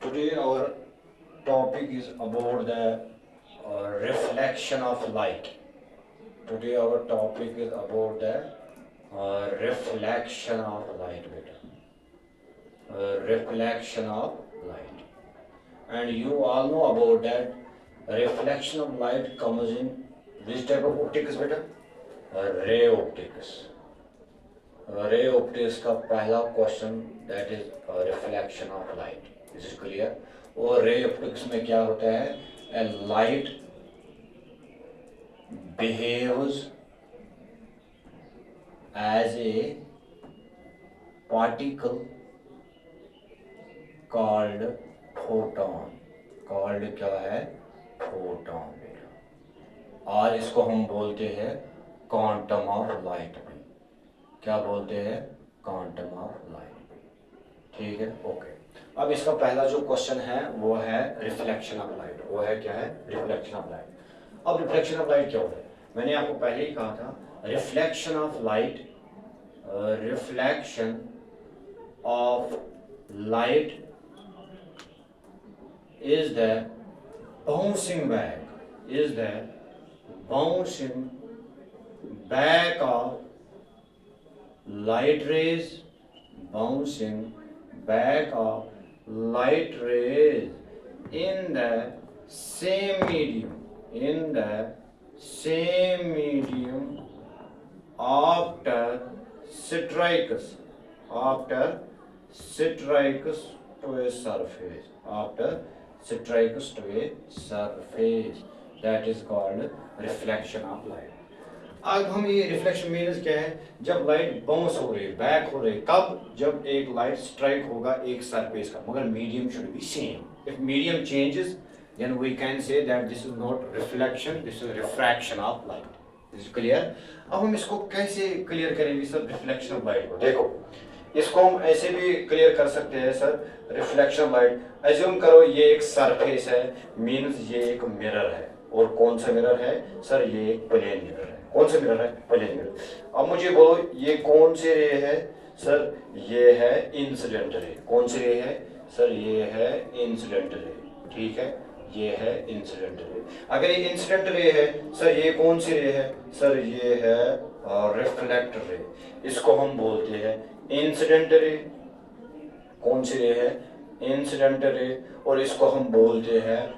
Today our topic is about the reflection of light. Today our topic is about the reflection of light, beta. Reflection of light. And you all know about that reflection of light comes in which type of optics, beta? Ray optics. Ray optics का पहला question that is reflection of light. This is clear. और ray optics में क्या होता है? A light behaves as a particle called photon. Called क्या है? Photon. और इसको हम बोलते हैं क्वांटम ऑफ लाइट. क्या बोलते हैं? Quantum of light. ठीक है, ओके. अब इसका पहला जो क्वेश्चन है वो है रिफ्लेक्शन ऑफ लाइट. वो है क्या है? Reflection of light. अब रिफ्लेक्शन ऑफ लाइट क्या होता है? मैंने आपको पहले ही कहा था reflection of light. Reflection of light is the bouncing back. Is the bouncing back of light rays, bouncing back of light rays in the same medium, after strikes to a surface, that is called reflection of light. अब हम ये reflection means क्या है? जब light bounce हो रही है, back हो रही है. कब? जब एक लाइट स्ट्राइक होगा एक सरफेस का, मगर medium should be same. If medium changes then we can say that this is not reflection, this is refraction of light. This is clear. अब हम इसको कैसे क्लियर करेंगे सर रिफ्लेक्शन ऑफ लाइट को? देखो, इसको हम ऐसे भी क्लियर कर सकते हैं sir. Reflection of light, assume करो ये एक सरफेस है, मीन्स ये एक मिरर है. और कौन सा मिरर है सर? ये एक प्लेन मिरर है. कौन सा मिरर है? Plane mirror. अब मुझे बोलो ये कौन से रे है सर? ये है इंसिडेंट रे. कौन सी रे है सर? ये है इंसिडेंट रे. ठीक है, ये है इंसिडेंट रे. अगर ये इंसिडेंट रे है सर, ये कौन सी रे है सर? ये है रिफ्लेक्टर रे. इसको हम बोलते हैं इंसिडेंट रे. कौन सी रे है? Incident ray. और इसको हम बोलते हैं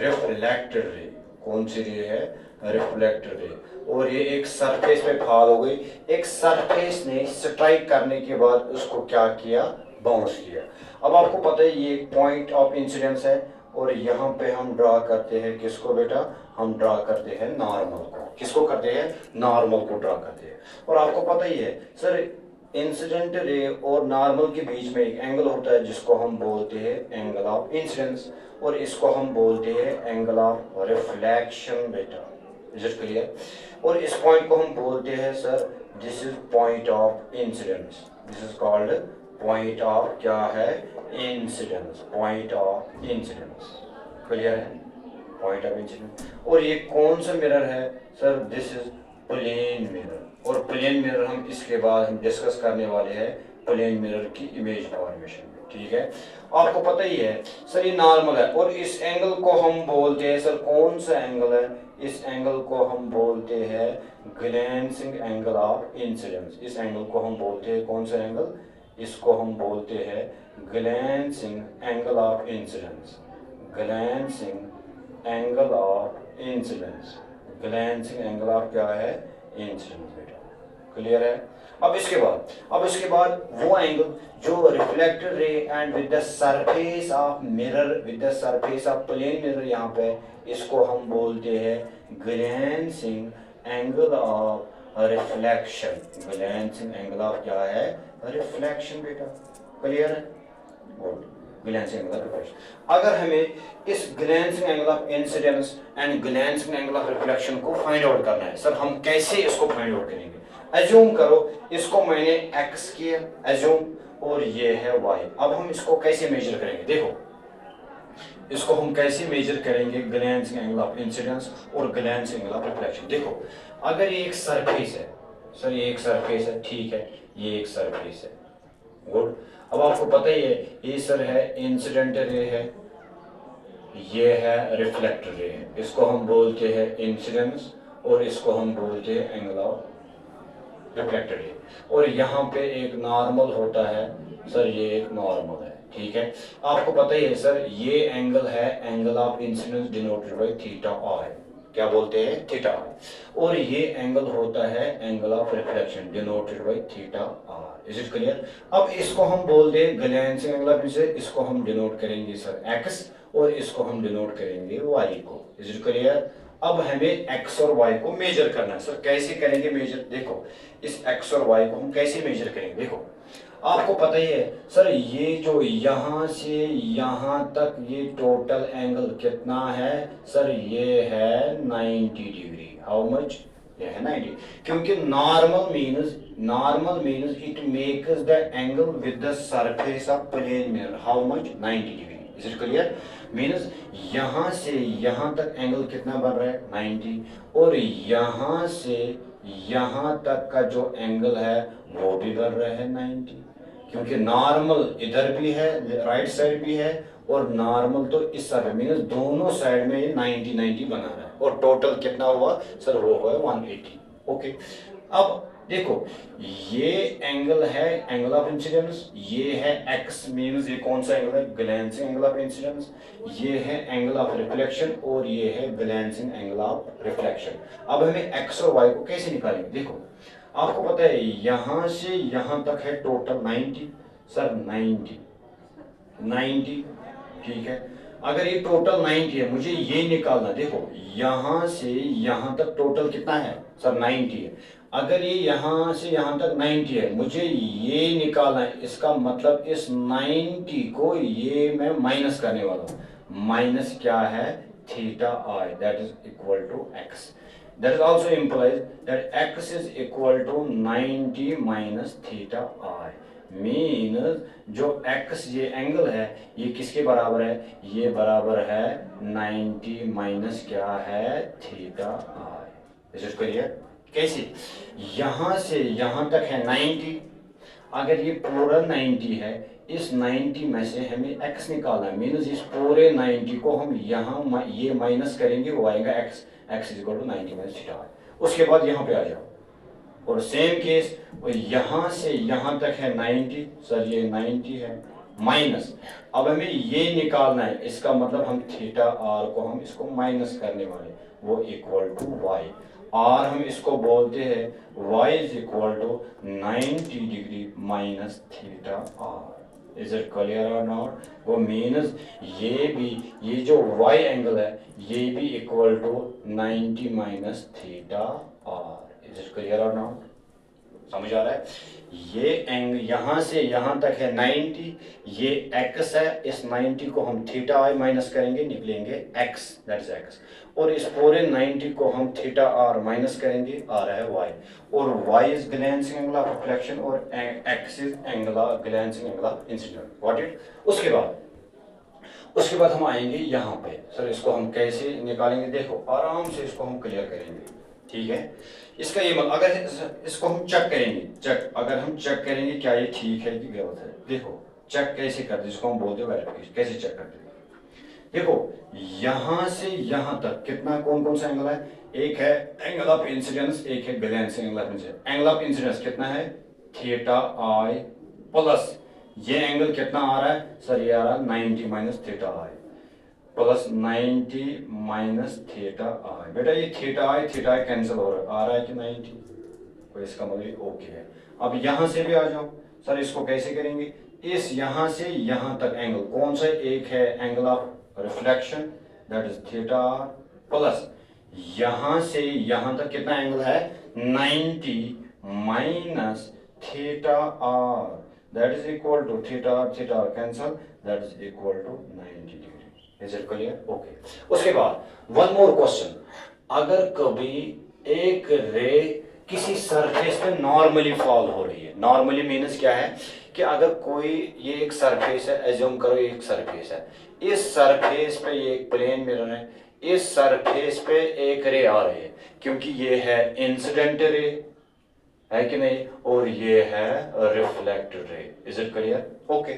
रिफ्लेक्टेड रे. कौन सी रे है? Reflected ray. और ये एक सरफेस पे फॉल हो गई. एक सरफेस ने स्ट्राइक करने के बाद उसको क्या किया? बाउंस किया. अब आपको पता है ये पॉइंट ऑफ इंसिडेंस है. और यहाँ पे हम ड्रा करते हैं किसको बेटा? हम ड्रा करते हैं नॉर्मल को. किसको करते हैं? नॉर्मल को ड्रा करते हैं. और आपको पता ही है सर इंसिडेंट रे और नॉर्मल के बीच में एक एंगल होता है जिसको हम बोलते हैं एंगल ऑफ इंसिडेंस. और इसको हम बोलते हैं एंगल ऑफ रिफ्लेक्शन बेटा. Is it clear? और इस पॉइंट को हम बोलते हैं sir this is point of incidence. This is called point of क्या है? Incidence. Point of incidence. Clear है? Point of incidence. और ये कौन सा मिरर है sir? This is plane mirror. और प्लेन मिरर हम इसके बाद हम डिस्कस करने वाले हैं प्लेन मिरर की इमेज फॉर्मेशन. ठीक है, आपको पता ही है सर ये नॉर्मल है. और इस एंगल को हम बोलते हैं सर कौन सा एंगल है? इस एंगल को हम बोलते हैं ग्लैंसिंग एंगल ऑफ इंसिडेंस. इस एंगल को हम बोलते हैं कौन सा एंगल? इसको हम बोलते हैं glancing angle of incidence. Glancing angle of incidence. Glancing angle of क्या है? इंसिडेंस बेटा. क्लियर है? अब इसके बाद वो एंगल जो reflected ray and with the surface of mirror, with the surface of plane mirror, यहाँ पे इसको हम बोलते हैं glancing angle of reflection. Glancing angle of क्या है? रिफ्लेक्शन बेटा. क्लियर है? Good. Glancing angle of reflection. अगर हमें इस glancing angle of incidence and glancing angle of reflection को फाइंड आउट करना है सर, हम कैसे इसको फाइंड आउट करेंगे? एज्यूम करो इसको मैंने x किया एज्यूम, और ये है y. अब हम इसको कैसे मेजर करेंगे? देखो इसको हम कैसे मेजर करेंगे? ग्लैंसिंग एंगल ऑफ इंसिडेंस और ग्लैंसिंग एंगल ऑफ रिफ्लेक्शन. देखो अगर ये एक सरफेस है सर, ये एक सरफेस है. ठीक है, ये एक सरफेस है. गुड. अब आपको पता ही है ये सर है इंसिडेंट रे है, ये है रिफ्लेक्टर रे है, इसको हम बोलते हैं इंसिडेंस और इसको हम बोलते हैं एंगल ऑफ रिफ्लेक्टेड रे। और यहाँ पे एक नॉर्मल होता है सर, ये एक नॉर्मल है, ठीक है। आपको पता ही है सर ये एंगल है angle of incidence denoted by theta i, क्या बोलते हैं थीटा आई। और ये एंगल होता है angle of reflection denoted by theta are. Is it clear? अब इसको हम बोल दे ग्लैंसिंग एंगल ऑफ इंसिडेंस, इसको हम डिनोट करेंगे सर एक्स और इसको हम डिनोट करेंगे वाई को। Is it clear? अब हमें x और y को मेजर करना है सर। कैसे करेंगे मेजर? देखो इस x और y को हम कैसे मेजर करेंगे, देखो आपको पता ही है सर ये जो यहाँ से यहाँ तक ये टोटल एंगल कितना है सर, ये है 90 डिग्री। How much? ये है 90, क्योंकि normal means it makes the angle with the surface of plane mirror. How much? 90 degree. Is it clear? Means यहाँ से यहाँ तक एंगल कितना बन रहा है 90, और यहाँ से यहाँ तक का जो एंगल है वो भी बन रहा है 90, क्योंकि नॉर्मल इधर भी है राइट साइड भी है और नॉर्मल तो इस साइड, मीन्स दोनों साइड में ये 90 बना रहा है। और टोटल कितना हुआ सर? वो हुआ 180। ओके, अब देखो ये एंगल है एंगल ऑफ इंसिडेंस, ये है x मीन्स ये कौन सा एंगल है? Glancing angle of incidence. ये है एंगल ऑफ रिफ्लेक्शन और ये है ग्लैंसिंग एंगल ऑफ रिफ्लेक्शन। अब हमें x और y को कैसे निकालेंगे? देखो आपको पता है यहां से यहां तक है टोटल 90 सर, 90, ठीक है। अगर ये टोटल 90 है, मुझे ये निकालना, देखो यहां से यहां तक टोटल कितना है सर? 90 है। अगर ये यहां से यहां तक 90 है, मुझे ये निकालना है, इसका मतलब इस 90 को ये मैं माइनस करने वाला हूं। माइनस क्या है? Theta I, that is equal to X. That is also implies that x is equal to 90 minus theta I. Means जो x ये एंगल है ये किसके बराबर है? ये बराबर है 90 माइनस क्या है? Theta I. Is it clear? कैसे? यहाँ से यहाँ तक है 90, अगर ये पूरा 90 है, इस 90 में से हमें x निकालना है, मीन्स इस पूरे 90 को हम यहाँ ये माइनस करेंगे, वो आएगा x, x is equal to 90 minus theta. उसके बाद यहाँ पे आ जाओ और सेम केस, यहाँ से यहाँ तक है 90 सर, ये 90 है माइनस, अब हमें ये निकालना है, इसका मतलब हम थीटा आर को हम इसको माइनस करने वाले, वो इक्वल टू वाई। आर हम इसको बोलते हैं y is equal to 90 degree minus theta are. Is it clear or not? वो मीन्स ये जो y एंगल है ये भी equal to 90 minus theta are. Is it clear or not? समझ आ रहा है? ये एंगल यहाँ से यहाँ तक है 90, ये x है, इस 90 को हम थीटा आई माइनस करेंगे, निकलेंगे x, दैट इज x। और इस पूरे 90 को हम थीटा आर माइनस करेंगे, आ रहा है y। और y is glancing angle of reflection और x is angle of glancing angle of incident. What it? उसके बाद हम आएंगे यहाँ पे सर, इसको हम कैसे निकालेंगे? देखो आराम से इसको हम क्लियर करेंगे, ठीक है। इसका ये अगर इसको हम चेक करेंगे, अगर हम चेक करेंगे क्या ये ठीक है कि गलत है, देखो चेक कैसे करते, जिसको हम बोलते हैं वेरिफिकेशन, कैसे चेक करते हैं? देखो यहाँ से यहाँ तक कितना कौन कौन सा एंगल है? एक है एंगल ऑफ इंसिडेंस, एक है glancing angle of incidence. Angle of incidence कितना है? थीटा आई प्लस ये एंगल कितना आ रहा है सर? ये आ रहा है 90 माइनस थीटा आई प्लस 90 माइनस थीटा आई। बेटा ये थीटा आई कैंसिल हो रहा है, आ रहा है कि 90? कोई इसका मतलब ओके है। अब यहाँ से भी आ जाओ सर, इसको कैसे करेंगे? इस यहाँ से यहाँ तक एंगल कौन सा? एक है angle of reflection, that is theta r, plus यहाँ से यहाँ तक कितना एंगल है? 90 minus theta r, that is equal to theta r cancel, that is equal to 90 degree. Is it clear? Okay. उसके बाद वन मोर क्वेश्चन, अगर कभी एक रे किसी सरफेस पे नॉर्मली फॉल हो रही है, नॉर्मली मीन्स क्या है कि अगर कोई ये एक सरफेस है, एज्यूम करो ये एक सरफेस है, इस सरफेस पे ये एक प्लेन मिरर है, इस सरफेस पे एक रे आ रही है, क्योंकि ये है इंसिडेंट रे है कि नहीं, और ये है reflected ray. Is it clear? Okay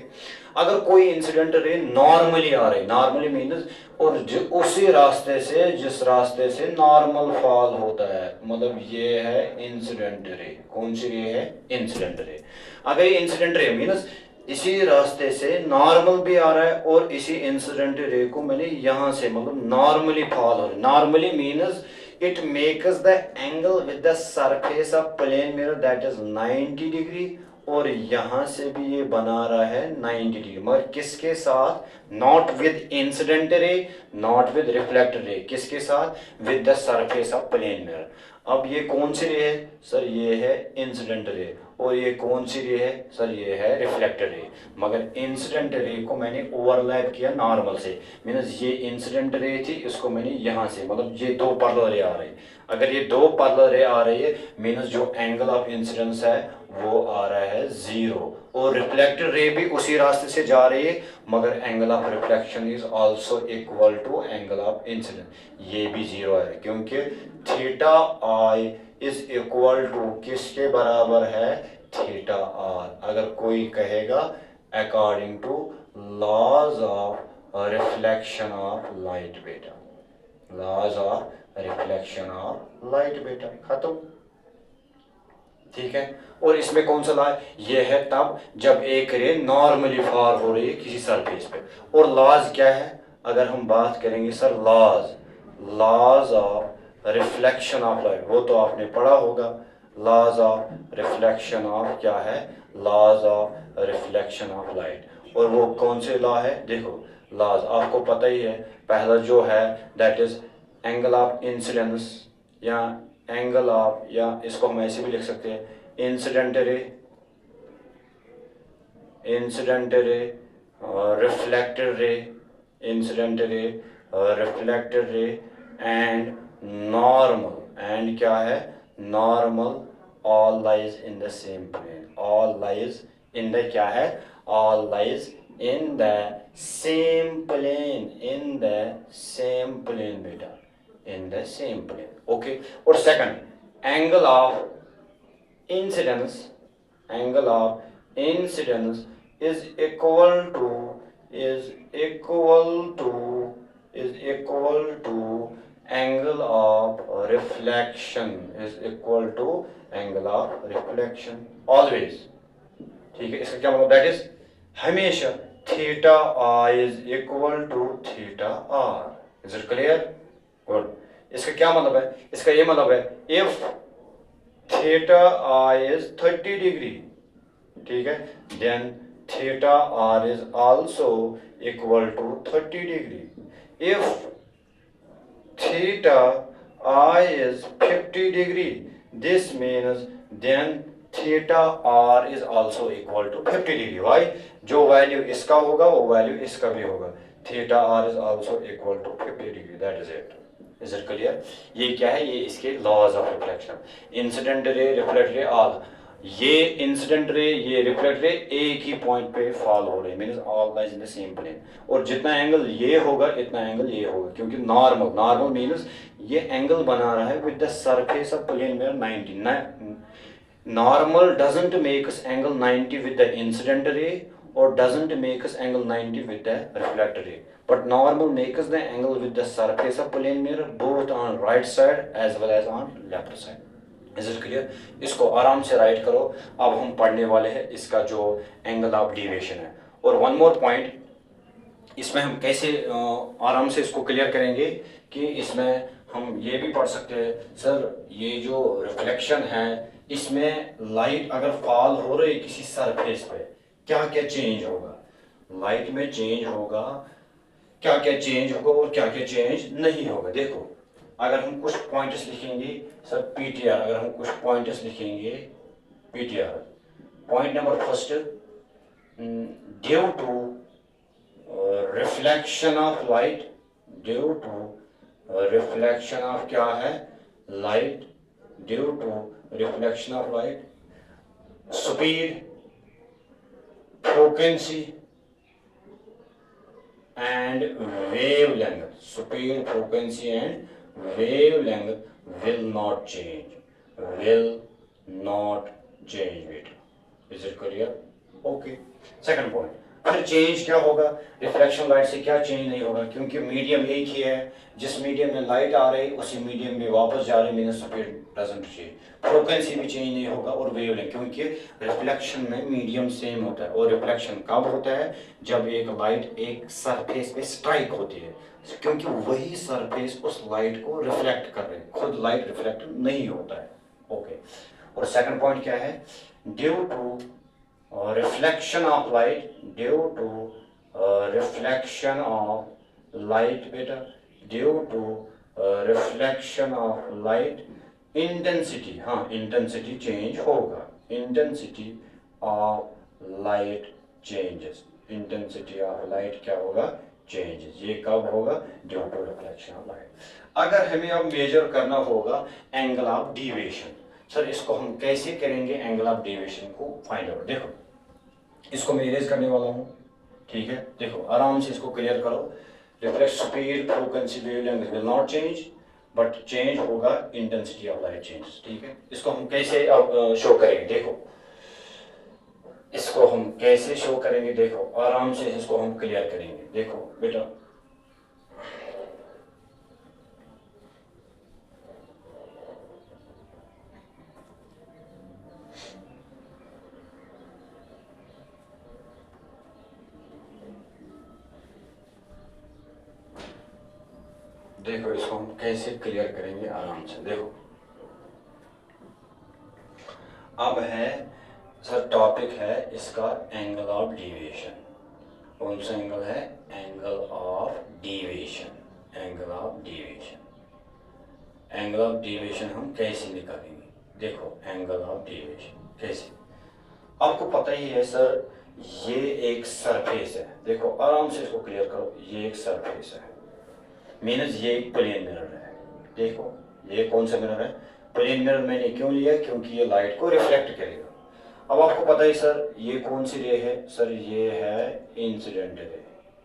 अगर कोई इंसिडेंट रे नॉर्मली आ रही, नॉर्मली मीन्स और उसी रास्ते से जिस रास्ते से नॉर्मल फॉल होता है, मतलब ये है इंसिडेंट रे। कौन सी रे है? Incident ray. अगर ये इंसिडेंट रे मीन्स इसी रास्ते से नॉर्मल भी आ रहा है और इसी इंसिडेंट रे को मैंने यहां से मतलब नॉर्मली फॉल हो रहा है। Normally means it makes the angle with the surface of plane mirror that is 90 degree और यहां से भी ये बना रहा है 90 डिग्री, मगर किसके साथ? Not with incident ray, not with reflected ray, किसके साथ? With the surface of plane mirror. अब ये कौन सी रे है सर? ये है इंसिडेंट रे। और ये कौन सी रे है सर? ये है रिफ्लेक्टेड रे। मगर इंसिडेंट रे को मैंने ओवरलैप किया नॉर्मल से, मीन्स ये इंसिडेंट रे थी, इसको मैंने यहाँ से, मतलब ये दो पैरेलल रे आ रही। अगर ये दो पैरेलल रे आ रही है मीन्स जो एंगल ऑफ इंसिडेंस है वो आ रहा है 0, और रिफ्लेक्टेड रे भी उसी रास्ते से जा रही है, मगर angle of reflection is also equal to angle of incidence, ये भी 0 है, क्योंकि theta i is equal to किसके बराबर है? Theta r. अगर कोई कहेगा according to laws of reflection of light बेटा, laws of reflection of light बेटा, खत्म। ठीक है, और इसमें कौन सा लॉ है? ये है तब जब एक रे नॉर्मली फॉल हो रही है किसी सरफेस पे। और लॉज क्या है? अगर हम बात करेंगे sir laws, laws of reflection of light, वो तो आपने पढ़ा होगा। लॉज ऑफ रिफ्लेक्शन ऑफ क्या है? Laws of reflection of light. और वो कौन से लॉ है? देखो लॉज आपको पता ही है। पहला जो है that is angle of incidence, या एंगल ऑफ, या इसको हम ऐसे भी लिख सकते हैं incident ray, incident ray, reflected ray, incident ray, reflected ray and normal. And क्या है? Normal. All lies in the same plane, all lies in the क्या है? All lies in the same plane, in the same plane बेटा, in the same plane. Okay, or second angle of incidence, angle of incidence is equal to, is equal to, is equal to angle of reflection, is equal to angle of reflection always। ठीक है, इसका क्या मतलब? That is हमेशा theta i is equal to theta are. Is it clear? Good. इसका क्या मतलब है? इसका ये मतलब है if theta i is 30 degree, ठीक है, then theta are is also equal to 30 degree. If theta i is 50 degree, this means then theta are is also equal to 50 degree. भाई जो वैल्यू इसका होगा वो वैल्यू इसका भी होगा। Theta are is also equal to 50 degree, that is it. Is it clear? ये क्या है? ये इसके laws of reflection, incident ray, reflect ray, all. ये इंसिडेंट रे, ये रिफ्लेक्ट रे एक ही पॉइंट पे फॉल हो रहे हैं, means all lies in the same plane. और जितना एंगल ये होगा इतना एंगल ये होगा, क्योंकि नॉर्मल, नॉर्मल मींस ये एंगल बना रहा है with the surface of plane mirror 90। Normal doesn't make us angle 90 with the incident ray or doesn't make us angle 90 with the reflected ray, but normal makes us the angle with the surface of plane mirror both on right side as well as on left side। Is it clear? इसको आराम से right करो। अब हम पढ़ने वाले हैं इसका जो एंगल ऑफ डेविएशन है। और वन मोर पॉइंट, इसमें हम कैसे आराम से इसको क्लियर करेंगे कि इसमें हम ये भी पढ़ सकते हैं सर, ये जो रिफ्लेक्शन है इसमें लाइट अगर फॉल हो रही है किसी सरफेस पे, क्या क्या चेंज होगा? लाइट में चेंज होगा, क्या क्या चेंज होगा और क्या क्या चेंज नहीं होगा। देखो अगर हम कुछ पॉइंट्स लिखेंगे सर पीटीआर, अगर हम कुछ पॉइंट्स लिखेंगे पीटीआर, point number first, due to reflection of light, due to reflection of क्या है? Light, due to reflection of light, speed, frequency and wavelength, speed, frequency and wavelength will not change, will not change it। Is it clear? Okay, second point, फिर change क्या होगा, reflection light से क्या change नहीं होगा, क्योंकि medium एक ही है, जिस मीडियम में लाइट आ रही उसी मीडियम में वापस जा रही, mean speed doesn't change, frequency भी चेंज नहीं होगा और वेवलेंथ, क्योंकि रिफ्लेक्शन में मीडियम सेम होता है। और रिफ्लेक्शन कब होता है, जब एक लाइट एक सरफेस पे स्ट्राइक होती है, क्योंकि वही सरफेस उस लाइट को रिफ्लेक्ट कर रहे हैं, खुद लाइट रिफ्लेक्ट नहीं होता है। ओके, और सेकंड पॉइंट क्या है, due to reflection of light, due to reflection of light beta, due to reflection of light intensity, हाँ intensity change होगा, intensity of light changes, intensity of light क्या होगा, changes, ये कब होगा, due to reflection of light। अगर हमें अब मेजर करना होगा एंगल ऑफ डिविएशन, सर इसको हम कैसे करेंगे, एंगल ऑफ डेविएशन को फाइंड आउट। देखो इसको मैं इरेज करने वाला हूँ, ठीक है, देखो आराम से इसको क्लियर करो। Reflect speed, frequency, wavelength will not change, but change होगा इंटेंसिटी ऑफ लाइट चेंज, ठीक है। इसको हम कैसे अब शो करेंगे, देखो इसको हम कैसे शो करेंगे, देखो आराम से इसको हम क्लियर करेंगे। देखो बेटा देखो इसको हम कैसे क्लियर करेंगे आराम से। देखो अब है सर, टॉपिक है इसका एंगल ऑफ डिविएशन। कौन सा एंगल है, angle of deviation, angle of deviation. Angle of deviation हम कैसे निकालेंगे, देखो एंगल ऑफ डिविएशन कैसे, आपको पता ही है सर, ये एक सरफेस है, देखो आराम से इसको क्लियर करो, ये एक सरफेस है, मीनस ये एक प्लेन मिरर है। देखो ये कौन सा मिरर है, प्लेन मिरर मैंने क्यों लिया, क्योंकि ये लाइट को रिफ्लेक्ट करेगा। अब आपको पता है सर, ये कौन सी रे है, सर ये है incident ray,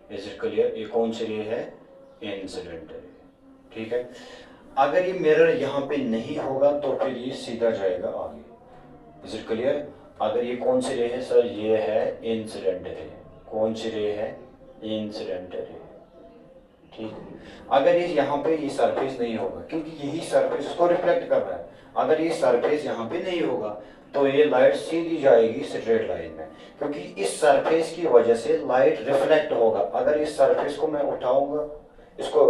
is it clear, ये कौन सी रे है, इंसिडेंट रे, ठीक है। अगर ये मिरर यहाँ पे नहीं होगा तो फिर ये सीधा जाएगा आगे, इज इट क्लियर। अगर ये कौन सी रे है, सर ये है इंसिडेंट रे, कौन सी रे है, इंसिडेंट रे, ठीक। अगर ये यहाँ पे ये सरफेस नहीं होगा, क्योंकि यही सरफेस इसको रिफ्लेक्ट कर रहा है, अगर ये सरफेस यहाँ पे नहीं होगा तो ये लाइट सीधी जाएगी स्ट्रेट लाइन में, क्योंकि इस सरफेस की वजह से लाइट रिफ्लेक्ट होगा। अगर इस सरफेस को मैं उठाऊंगा, इसको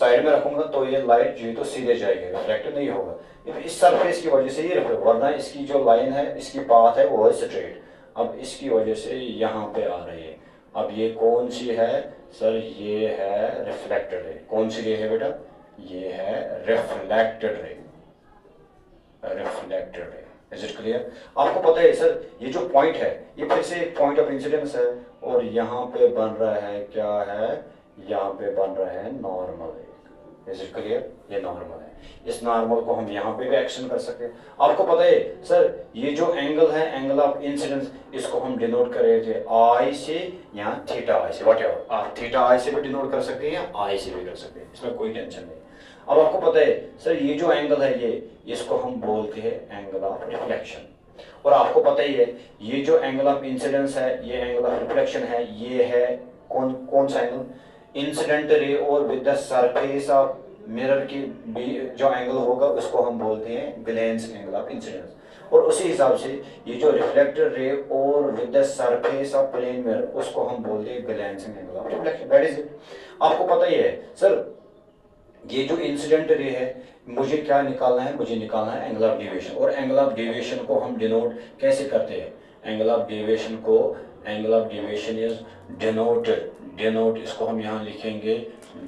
साइड में रखूंगा, तो ये लाइट जो तो सीधे जाएगी, रिफ्लेक्ट नहीं होगा। इस सरफेस की वजह से ये रिफ्लेक्ट, वरना इसकी जो लाइन है, इसकी पाथ है वो है स्ट्रेट, अब इसकी वजह से यहाँ पे आ रही है। अब ये कौन सी है सर, ये है रिफ्लेक्टेड रे, कौन सी रे है बेटा, ये है reflected ray, reflected ray, is it clear. आपको पता है सर, ये जो पॉइंट है ये फिर से एक पॉइंट ऑफ इंसिडेंस है, और यहाँ पे बन रहा है क्या है, यहाँ पे बन रहा है नॉर्मल, इज इट क्लियर, ये नॉर्मल है। इस नॉर्मल को हम यहाँ पे भी एक्शन कर सकते हैं। आपको पता है सर, ये जो एंगल है, एंगल ऑफ इंसिडेंस, इसको हम डिनोट कर रहे थे आई से या थीटा आई से, वट एवर, आप थीटा आई से भी डिनोट कर सकते हैं या आई से भी कर सकते हैं, इसमें कोई टेंशन नहीं। अब आपको पता है सर, ये जो एंगल है ये, इसको हम बोलते हैं एंगल ऑफ रिफ्लेक्शन। और आपको पता ही है, ये जो एंगल ऑफ इंसिडेंस है, ये एंगल ऑफ रिफ्लेक्शन है, ये है कौन सा एंगल, इंसिडेंट रे और with the surface of mirror की जो एंगल होगा उसको हम बोलते हैं ग्लेंस एंगल ऑफ इंसिडेंस। और उसी हिसाब से ये जो रिफ्लेक्टेड रे और with the surface of plane mirror, उसको हम बोलते हैं glancing angle of reflection, that is it. आपको पता ही है सर, ये जो इंसिडेंट रे है, मुझे क्या निकालना है, मुझे निकालना है एंगल ऑफ डेविएशन। और एंगल ऑफ डेविएशन को हम डिनोट कैसे करते हैं, एंगल ऑफ डेविएशन को, angle of deviation is denoted, denote इसको हम यहाँ लिखेंगे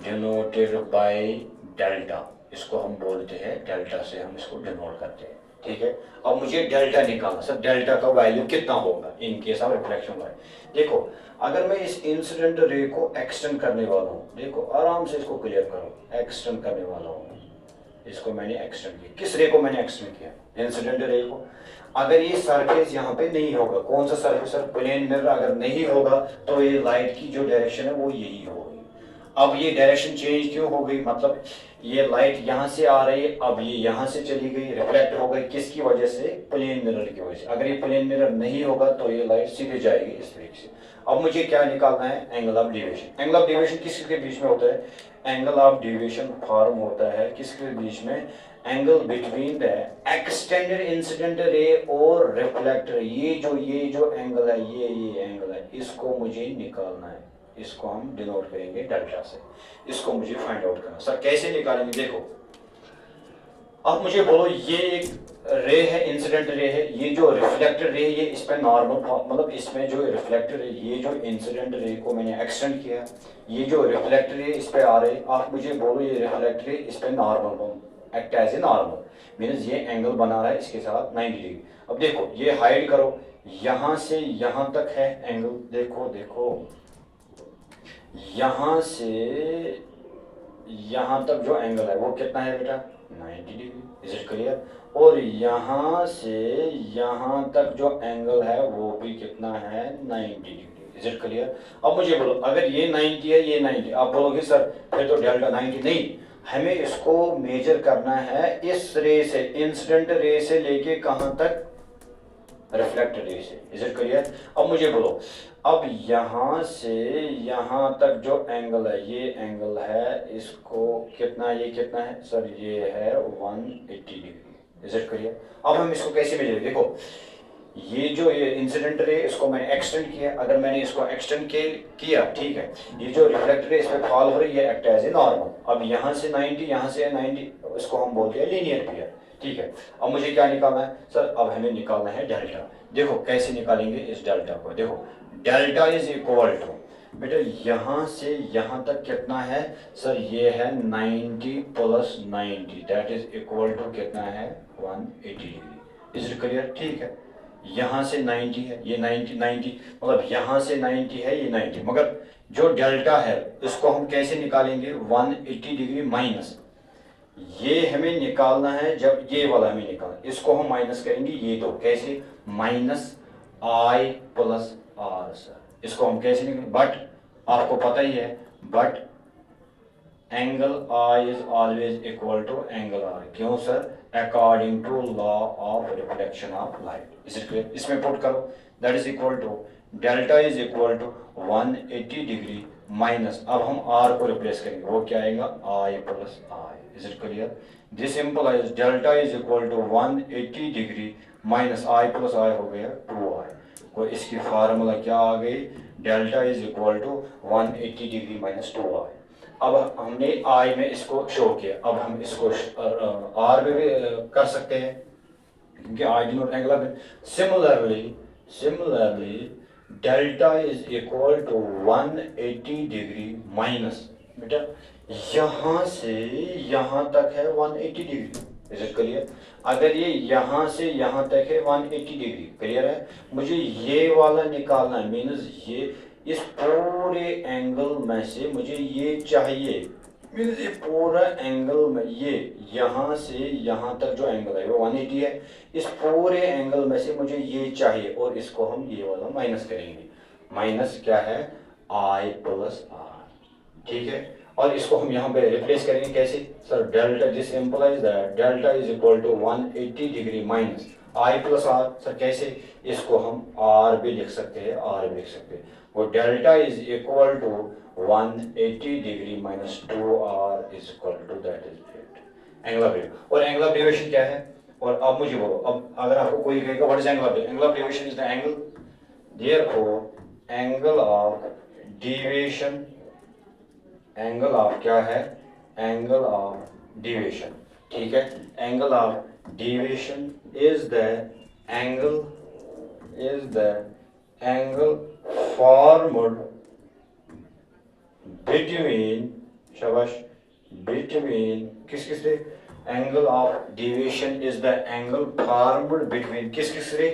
डिनोटेड बाय डेल्टा, इसको हम बोलते हैं डेल्टा से हम इसको डिनोट करते हैं, ठीक है। अब मुझे डेल्टा निकालना, सर डेल्टा का वैल्यू कितना होगा in case of reflection light. देखो अगर मैं इस इंसिडेंट रे को एक्सटेंड करने वाला हूँ, देखो आराम से इसको क्लियर करो, एक्सटेंड करने वाला हूँ, इसको मैंने एक्सटेंड किया, किस रे को मैंने एक्सटेंड किया, इंसिडेंट रे को। अगर ये सरफेस यहाँ पे नहीं होगा, कौन सा सरफेस, सर प्लेन मिरर अगर नहीं होगा, तो ये लाइट की जो डायरेक्शन है वो यही होगी। अब ये डायरेक्शन चेंज क्यों हो गई, मतलब ये लाइट यहाँ से आ रही है, अब ये यहाँ से चली गई, रिफ्लेक्ट हो गई, किसकी वजह से, प्लेन मिरर की वजह से। अगर ये प्लेन मिरर नहीं होगा तो ये लाइट सीधे जाएगी इस तरीके से। अब मुझे क्या निकालना है, angle of deviation. Angle of deviation किसके बीच में होता है, एंगल ऑफ डेविएशन फॉर्म होता है किसके बीच में, angle between the extended incident रे और रिफ्लेक्टर। ये जो एंगल है, ये एंगल है, इसको मुझे निकालना है, इसको हम डिनोट करेंगे डेल्टा से, इसको मुझे फाइंड आउट करना। सर कैसे निकालेंगे, देखो अब मुझे बोलो, ये एक रे है, इंसिडेंट रे है, ये जो रिफ्लेक्टेड रे, ये इस पे नॉर्मल, मतलब इसमें जो रिफ्लेक्टेड है, ये जो इंसिडेंट रे को मैंने एक्सटेंड किया, ये जो रिफ्लेक्टेड रे इस पे आ रहे, आप मुझे बोलो ये रिफ्लेक्टेड रे इस पे normal act as a normal, means ये एंगल बना रहा है इसके साथ 90 डिग्री। अब देखो ये हाइड करो, यहाँ से यहाँ तक है एंगल, देखो यहाँ से यहाँ तक जो एंगल है वो कितना है बेटा, 90 डिग्री, इज इट क्लियर। और यहाँ से यहाँ तक जो एंगल है वो भी कितना है, 90 डिग्री, इज इट क्लियर। अब मुझे बोलो, अगर ये 90 है, ये 90, आप बोलोगे सर फिर तो डेल्टा 90 नहीं, हमें इसको मेजर करना है इस रे से, इंसिडेंट रे से लेके कहाँ तक, रिफ्लेक्टेड रे से, इज इट क्लियर। अब मुझे बोलो, अब यहाँ से यहाँ तक जो एंगल है, ये एंगल है, इसको कितना, ये कितना है सर, ये है 180 डिग्री, इज इट क्लियर। अब हम इसको कैसे मेजर, देखो ये जो ये इंसिडेंट रे, इसको मैंने एक्सटेंड किया, अगर मैंने इसको एक्सटेंड किया, ठीक है, ये जो रिफ्लेक्टेड रे इस पर फॉल हो रही है, एक्ट एज ए नॉर्मल। अब यहाँ से 90, यहाँ से 90, इसको हम बोलते हैं लीनियर पियर, ठीक है। अब मुझे क्या निकालना है सर, अब हमें निकालना है डेल्टा। देखो कैसे निकालेंगे इस डेल्टा को, देखो डेल्टा इज इक्वल टू, बेटा यहाँ से यहाँ तक कितना है सर, ये है 90 plus 90, that is equal to कितना है, 180 डिग्री, इज इट क्लियर, ठीक है। यहाँ से 90 है, ये 90 मतलब यहाँ से 90 है, ये 90, मगर जो डेल्टा है इसको हम कैसे निकालेंगे, 180 डिग्री माइनस, ये हमें निकालना है, जब ये वाला हमें निकालना, इसको हम माइनस करेंगे, ये दो कैसे, minus i plus r, sir इसको हम कैसे निकालेंगे, बट आपको पता ही है, but angle i is always equal to angle r, क्यों sir, according to law of reflection of light, is it clear. इसमें पुट करो, that is equal to delta is equal to 180 degree minus, अब हम r को replace करेंगे, वो क्या आएगा, i plus i, is it clear. This implies delta is equal to 180 degree minus i plus i हो गया 2i, को इसकी फार्मूला क्या आ गई, delta is equal to 180 degree minus 2i। अब हमने आई में इसको शो किया, अब हम इसको आर में भी कर सकते हैं, क्योंकि i denote angle of, similarly delta is equal to 180 degree minus, बेटा यहाँ से यहाँ तक है 180 डिग्री, इज इट क्लियर। अगर ये यहाँ से यहाँ तक है 180 डिग्री, क्लियर है, मुझे ये वाला निकालना है, मीन्स ये इस पूरे एंगल में से मुझे ये चाहिए, मीन्स ये पूरा एंगल में, ये यहाँ से यहाँ तक जो एंगल है वो 180 है, इस पूरे एंगल में से मुझे ये चाहिए, और इसको हम ये वाला माइनस करेंगे, माइनस क्या है, आई प्लस आर, ठीक है। और इसको हम यहाँ पे रिप्लेस करेंगे कैसे sir, delta, this implies that delta is equal to 180 degree minus i plus r, sir कैसे, इसको हम आर भी लिख सकते हैं, आर भी लिख सकते हैं, वो delta is equal to 180 degree minus 2r is equal to, that is it, angle of deviation. और एंगल ऑफ डेविएशन क्या है, और अब मुझे बोलो, अब अगर आपको कोई कहेगा what is angle of deviation, angle of deviation is the angle, therefore angle of deviation, angle of क्या है, एंगल ऑफ डेविएशन, ठीक है, angle of deviation is the angle formed between, शाबाश, between किस से, angle of deviation is the angle formed between किस से,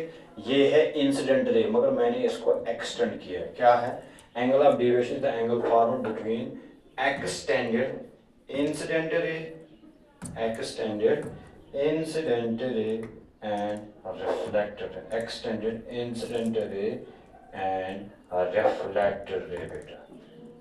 ये है इंसिडेंट रे, मगर मैंने इसको एक्सटेंड किया है, क्या है, angle of deviation is the angle formed between extended incident रे and reflected ray, extended incident ray and reflected ray, बेटा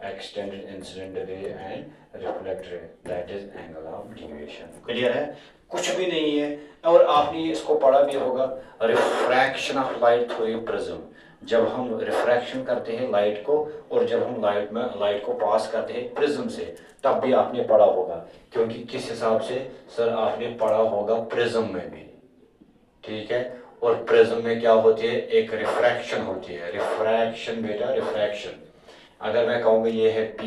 extended incident ray and reflect ray, that is angle of deviation. Clear है? कुछ भी नहीं है। और आपने इसको पढ़ा भी होगा, refraction of light through a prism. जब हम रिफ्रैक्शन करते हैं लाइट को, और जब हम लाइट को पास करते हैं प्रिज्म से, तब भी आपने पढ़ा होगा। क्योंकि किस हिसाब से सर? आपने पढ़ा होगा प्रिज्म में भी, ठीक है। और प्रिज्म में क्या होती है? एक रिफ्रैक्शन होती है। रिफ्रैक्शन बेटा, रिफ्रैक्शन। अगर मैं कहूँगा ये है P,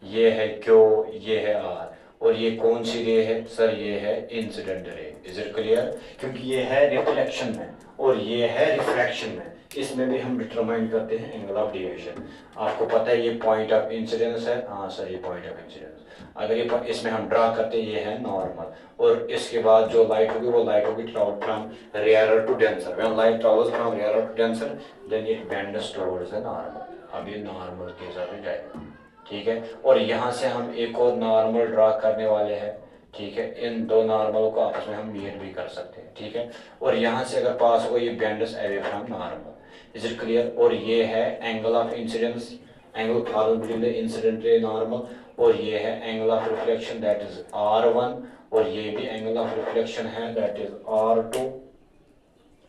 ये है Q, ये है R, और ये कौन सी रे है सर? ये है incident ray. Is it clear? क्योंकि ये है रिफ्लेक्शन में और ये है रिफ्रैक्शन में। इसमें भी हम डिटरमाइन करते हैं एंगल ऑफ डेविएशन। आपको पता है ये पॉइंट ऑफ इंसिडेंस है। हाँ सर, ये पॉइंट ऑफ इंसिडेंस। अगर ये इसमें हम ड्रा करते हैं, ये है नॉर्मल, और इसके बाद जो लाइट होगी वो लाइट होगी travel from rarer to denser. When light travels from rarer to denser, then it bends towards the normal. अब ये नॉर्मल के साथ जाएगा, ठीक है। और यहाँ से हम एक और नॉर्मल ड्रा करने वाले हैं, ठीक है। इन दो नॉर्मल को आपस में हम मीट भी कर सकते हैं, ठीक है। और यहाँ से अगर पास हो, ये bends away from normal. Is it clear? और ये है angle of incidence, angle form between the incident ray normal, और ये है angle of reflection, that is R1, और ये भी एंगल ऑफ रिफ्लेक्शन है, दैट इज R2,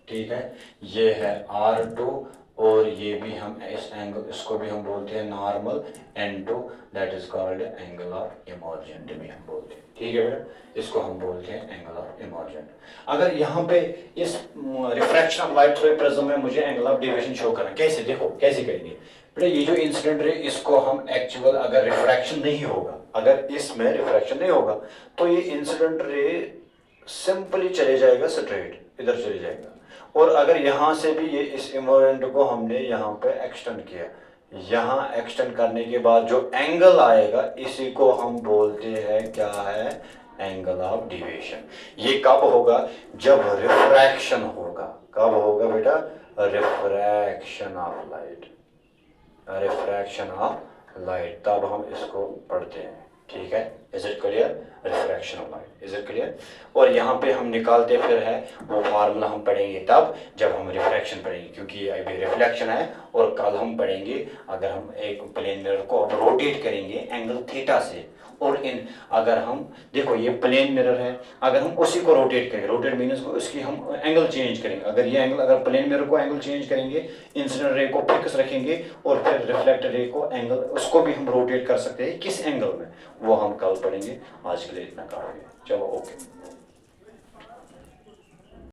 ठीक है। ये है R2, और ये भी हम इस एंगल, इसको भी हम बोलते हैं normal, N2, that is called angle of emergent भी हम बोलते हैं, ठीक है बेटा। इसको हम बोलते हैं एंगल ऑफ इमर्जेंट। अगर यहाँ पे इस refraction of light through prism में मुझे एंगल ऑफ डेविएशन शो करना, कैसे? देखो कैसे करेंगे बेटा। ये जो इंसिडेंट रे, इसको हम एक्चुअल, अगर रिफ्रैक्शन नहीं होगा, अगर इसमें रिफ्रैक्शन नहीं होगा, तो ये इंसिडेंट रे सिंपली चले जाएगा, स्ट्रेट इधर चले जाएगा। और अगर यहाँ से भी ये इस इमोरेंट को हमने यहाँ पे एक्सटेंड किया, यहाँ एक्सटेंड करने के बाद जो एंगल आएगा, इसी को हम बोलते हैं, क्या है? Angle of deviation. ये कब होगा? जब रिफ्रैक्शन होगा। कब होगा बेटा? Refraction of light, refraction of light, तब हम इसको पढ़ते हैं, ठीक है। Is it clear? Refraction of light, is it clear? और यहाँ पे हम निकालते फिर है वो फार्मूला, हम पढ़ेंगे तब जब हम रिफ्रैक्शन पढ़ेंगे, क्योंकि अभी रिफ्लेक्शन है। और कल हम पढ़ेंगे, अगर हम एक प्लेन मिरर को रोटेट करेंगे एंगल थीटा से, और इन अगर हम देखो ये प्लेन मिरर है, अगर हम उसी को रोटेट करेंगे, रोटेट मीन्स को उसकी हम एंगल चेंज करेंगे। अगर ये एंगल, अगर प्लेन मिरर को एंगल चेंज करेंगे, इंसिडेंट रे को फिक्स रखेंगे, और फिर रिफ्लेक्टेड रे को एंगल, उसको भी हम रोटेट कर सकते हैं, किस एंगल में, वो हम कल पढ़ेंगे। आज के लिए इतना काफी है, चलो ओके।